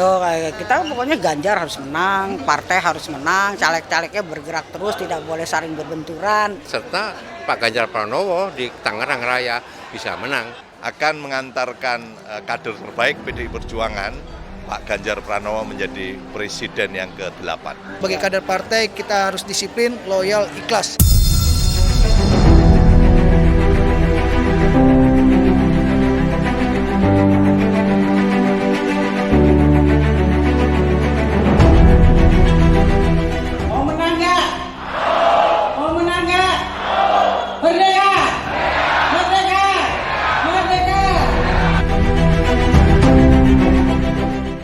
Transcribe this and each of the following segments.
Tuh, kayak kita pokoknya Ganjar harus menang, partai harus menang, caleg-calegnya bergerak terus, tidak boleh saling berbenturan. Serta Pak Ganjar Pranowo di Tangerang Raya bisa menang. Akan mengantarkan kader terbaik PDI Perjuangan, Pak Ganjar Pranowo menjadi presiden yang ke-8. Bagi kader partai kita harus disiplin, loyal, ikhlas. Mau menang nggak? Mau menang nggak? Merdeka! Merdeka! Merdeka!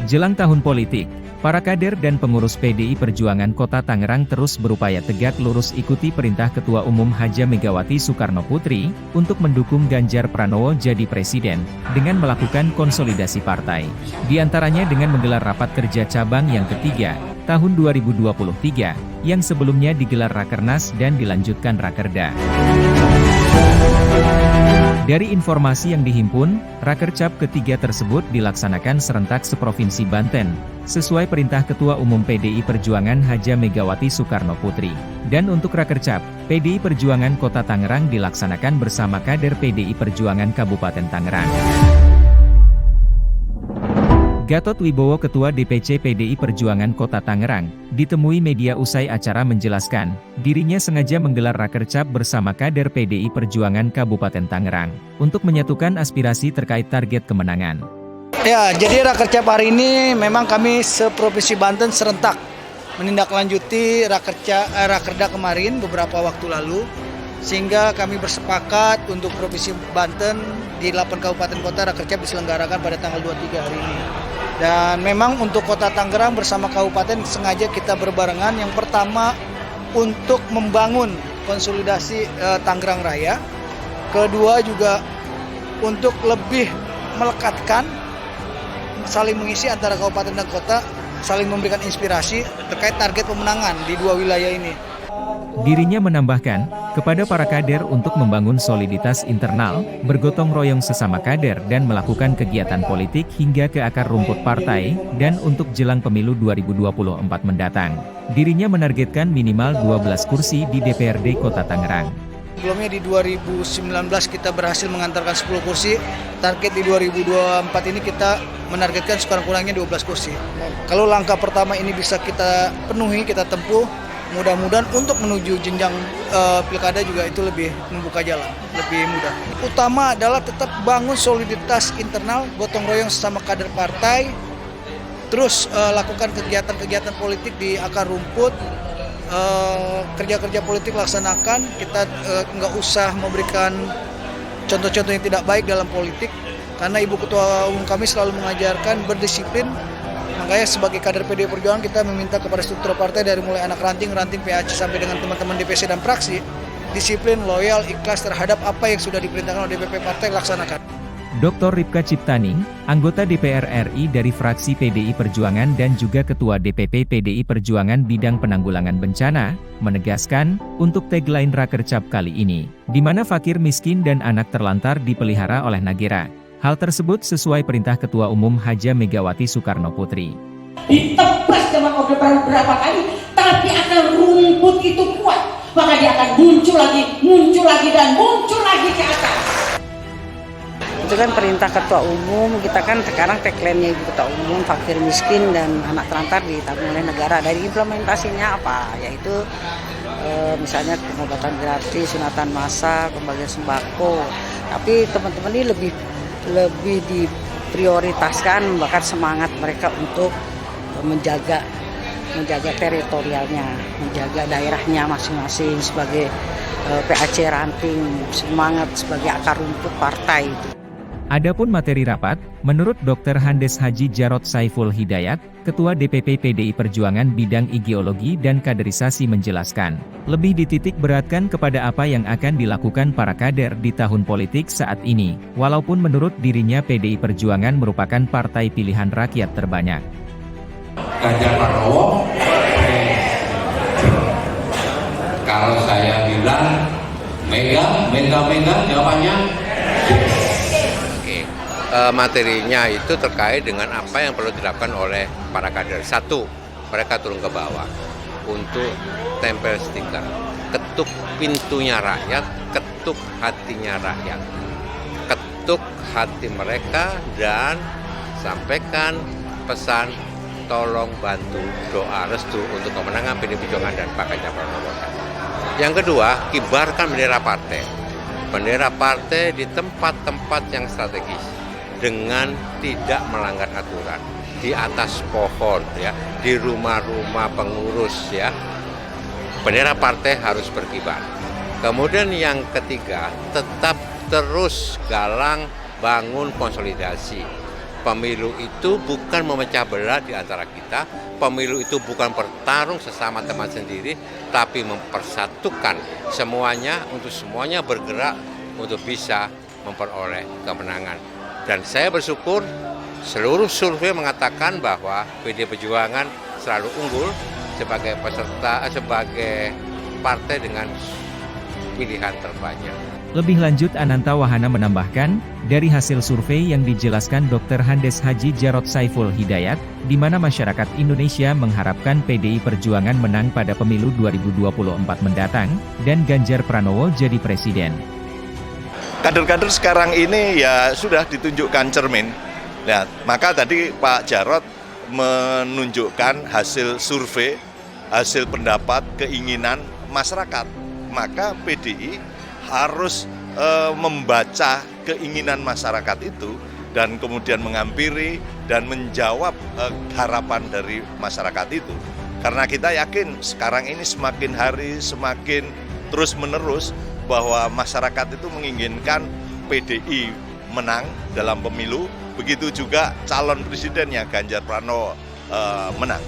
Jelang tahun politik, para kader dan pengurus PDI Perjuangan Kota Tangerang terus berupaya tegak lurus ikuti perintah Ketua Umum Haja Megawati Soekarno Putri untuk mendukung Ganjar Pranowo jadi presiden dengan melakukan konsolidasi partai. Di antaranya dengan menggelar rapat kerja cabang yang ketiga tahun 2023 yang sebelumnya digelar Rakernas dan dilanjutkan Rakerda. Dari informasi yang dihimpun, Rakercap ketiga tersebut dilaksanakan serentak seprovinsi Banten, sesuai perintah Ketua Umum PDI Perjuangan Haja Megawati Soekarno Putri. Dan untuk Rakercap, PDI Perjuangan Kota Tangerang dilaksanakan bersama kader PDI Perjuangan Kabupaten Tangerang. Gatot Wibowo Ketua DPC PDI Perjuangan Kota Tangerang, ditemui media usai acara menjelaskan, dirinya sengaja menggelar Rakercap bersama kader PDI Perjuangan Kabupaten Tangerang, untuk menyatukan aspirasi terkait target kemenangan. Ya, jadi Rakercap hari ini memang kami seprovinsi Banten serentak menindaklanjuti Rakerda kemarin beberapa waktu lalu, sehingga kami bersepakat untuk Provinsi Banten di 8 kabupaten kota Rakercap diselenggarakan pada tanggal 23 hari ini. Dan memang untuk Kota Tangerang bersama kabupaten sengaja kita berbarengan. Yang pertama untuk membangun konsolidasi Tangerang Raya. Kedua juga untuk lebih melekatkan, saling mengisi antara kabupaten dan kota, saling memberikan inspirasi terkait target pemenangan di dua wilayah ini. Dirinya menambahkan, kepada para kader untuk membangun soliditas internal, bergotong royong sesama kader dan melakukan kegiatan politik hingga ke akar rumput partai, dan untuk jelang pemilu 2024 mendatang. Dirinya menargetkan minimal 12 kursi di DPRD Kota Tangerang. Sebelumnya di 2019 kita berhasil mengantarkan 10 kursi, target di 2024 ini kita menargetkan sekurang-kurangnya 12 kursi. Kalau langkah pertama ini bisa kita penuhi, kita tempuh, mudah-mudahan untuk menuju jenjang pilkada juga itu lebih membuka jalan, lebih mudah. Utama adalah tetap bangun soliditas internal, gotong royong sesama kader partai, terus lakukan kegiatan-kegiatan politik di akar rumput, kerja-kerja politik laksanakan. Kita nggak usah memberikan contoh-contoh yang tidak baik dalam politik, karena Ibu Ketua Umum kami selalu mengajarkan berdisiplin. Makanya sebagai kader PDI Perjuangan kita meminta kepada struktur partai dari mulai anak ranting PAC sampai dengan teman-teman DPC dan fraksi, disiplin, loyal, ikhlas terhadap apa yang sudah diperintahkan oleh DPP partai laksanakan. Dr. Ripka Ciptaning, anggota DPR RI dari fraksi PDI Perjuangan dan juga Ketua DPP PDI Perjuangan Bidang Penanggulangan Bencana, menegaskan, untuk tagline Rakercap kali ini, di mana fakir miskin dan anak terlantar dipelihara oleh negara. Hal tersebut sesuai perintah Ketua Umum Haja Megawati Soekarno Putri. Ditebas zaman Orde Baru berapa kali, tapi akar rumput itu kuat, maka dia akan muncul lagi dan muncul lagi ke atas. Itu kan perintah Ketua Umum, kita kan sekarang tagline-nya Ibu Ketua Umum, fakir miskin dan anak terlantar ditanggung oleh negara. Dari implementasinya apa? Yaitu misalnya pengobatan gratis, sunatan massal, pembagian sembako. Tapi teman-teman ini lebih diprioritaskan, membakar semangat mereka untuk menjaga teritorialnya, menjaga daerahnya masing-masing sebagai PAC ranting, semangat sebagai akar rumput partai itu. Adapun materi rapat, menurut Dr. Handes Haji Jarot Saiful Hidayat, Ketua DPP PDI Perjuangan Bidang Ideologi dan Kaderisasi menjelaskan, lebih dititik beratkan kepada apa yang akan dilakukan para kader di tahun politik saat ini, walaupun menurut dirinya PDI Perjuangan merupakan partai pilihan rakyat terbanyak. Ganjar Pranowo, kalau saya bilang mega jawabannya. materinya itu terkait dengan apa yang perlu dilakukan oleh para kader. Satu, mereka turun ke bawah untuk tempel stiker, ketuk pintunya rakyat, ketuk hatinya rakyat, ketuk hati mereka dan sampaikan pesan tolong bantu doa restu untuk kemenangan PDI Perjuangan dan Pak Ganjar Pranowo. Yang kedua, kibarkan bendera partai. Bendera partai di tempat-tempat yang strategis dengan tidak melanggar aturan, di atas pohon ya, di rumah-rumah pengurus ya. Bendera partai harus berkibar. Kemudian yang ketiga, tetap terus galang bangun konsolidasi. Pemilu itu bukan memecah belah di antara kita, pemilu itu bukan bertarung sesama teman sendiri, tapi mempersatukan semuanya untuk semuanya bergerak untuk bisa memperoleh kemenangan. Dan saya bersyukur seluruh survei mengatakan bahwa PDI Perjuangan selalu unggul sebagai peserta, sebagai partai dengan pilihan terbanyak. Lebih lanjut, Ananta Wahana menambahkan, dari hasil survei yang dijelaskan Dr. Handes Haji Jarod Saiful Hidayat, di mana masyarakat Indonesia mengharapkan PDI Perjuangan menang pada pemilu 2024 mendatang, dan Ganjar Pranowo jadi presiden. Kader-kader sekarang ini ya sudah ditunjukkan cermin. Nah, maka tadi Pak Jarod menunjukkan hasil survei, hasil pendapat, keinginan masyarakat. Maka PDI harus membaca keinginan masyarakat itu dan kemudian menghampiri dan menjawab harapan dari masyarakat itu. Karena kita yakin sekarang ini semakin hari semakin terus-menerus bahwa masyarakat itu menginginkan PDI menang dalam pemilu, begitu juga calon presidennya Ganjar Pranowo menang.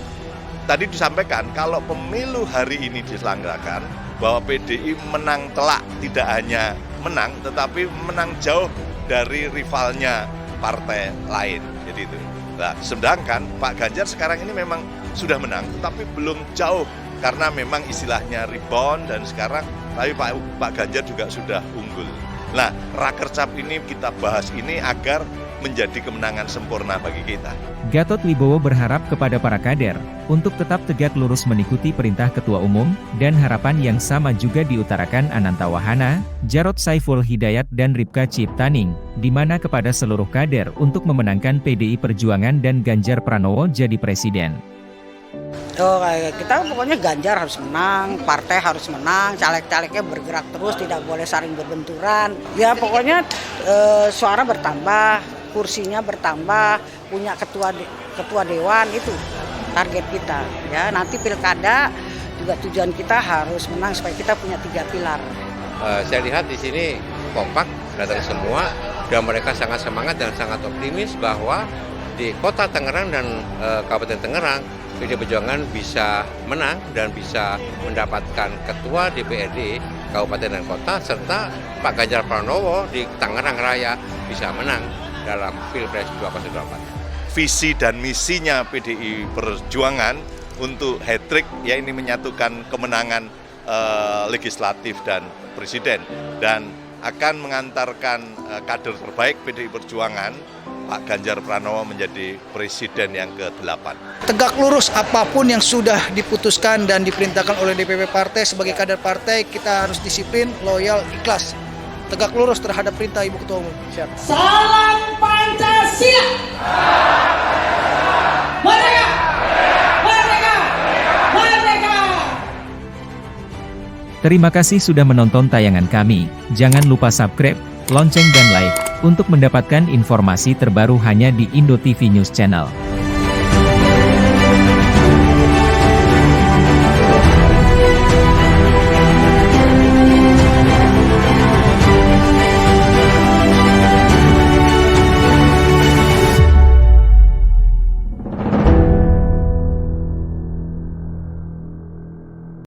Tadi disampaikan kalau pemilu hari ini diselenggarakan bahwa PDI menang telak, tidak hanya menang tetapi menang jauh dari rivalnya partai lain. Jadi itu. Nah, sedangkan Pak Ganjar sekarang ini memang sudah menang tetapi belum jauh karena memang istilahnya rebound dan sekarang tapi Pak Ganjar juga sudah unggul. Nah, Rakercap ini kita bahas ini agar menjadi kemenangan sempurna bagi kita. Gatot Wibowo berharap kepada para kader untuk tetap tegak lurus mengikuti perintah Ketua Umum, dan harapan yang sama juga diutarakan Ananta Wahana, Jarod Saiful Hidayat dan Ripka Ciptaning, di mana kepada seluruh kader untuk memenangkan PDI Perjuangan dan Ganjar Pranowo jadi presiden. Kita pokoknya Ganjar harus menang, partai harus menang, caleg-calegnya bergerak terus, tidak boleh saling berbenturan. Ya pokoknya suara bertambah, kursinya bertambah, punya ketua dewan, itu target kita. Ya nanti pilkada juga tujuan kita harus menang supaya kita punya 3 pilar. Saya lihat di sini kompak, datang semua, dan mereka sangat semangat dan sangat optimis bahwa di Kota Tangerang dan Kabupaten Tangerang, PDI Perjuangan bisa menang dan bisa mendapatkan ketua DPRD Kabupaten dan Kota, serta Pak Ganjar Pranowo di Tangerang Raya bisa menang dalam Pilpres 2024. Visi dan misinya PDI Perjuangan untuk hat-trick, ya ini menyatukan kemenangan legislatif dan presiden, dan akan mengantarkan kader terbaik PDI Perjuangan, Pak Ganjar Pranowo, menjadi presiden yang ke-8. Tegak lurus apapun yang sudah diputuskan dan diperintahkan oleh DPP partai, sebagai kader partai kita harus disiplin, loyal, ikhlas. Tegak lurus terhadap perintah Ibu Ketua Umum. Siap. Salam Pancasila. Merdeka! Merdeka! Merdeka! Terima kasih sudah menonton tayangan kami. Jangan lupa subscribe, lonceng dan like untuk mendapatkan informasi terbaru hanya di Indo TV News Channel.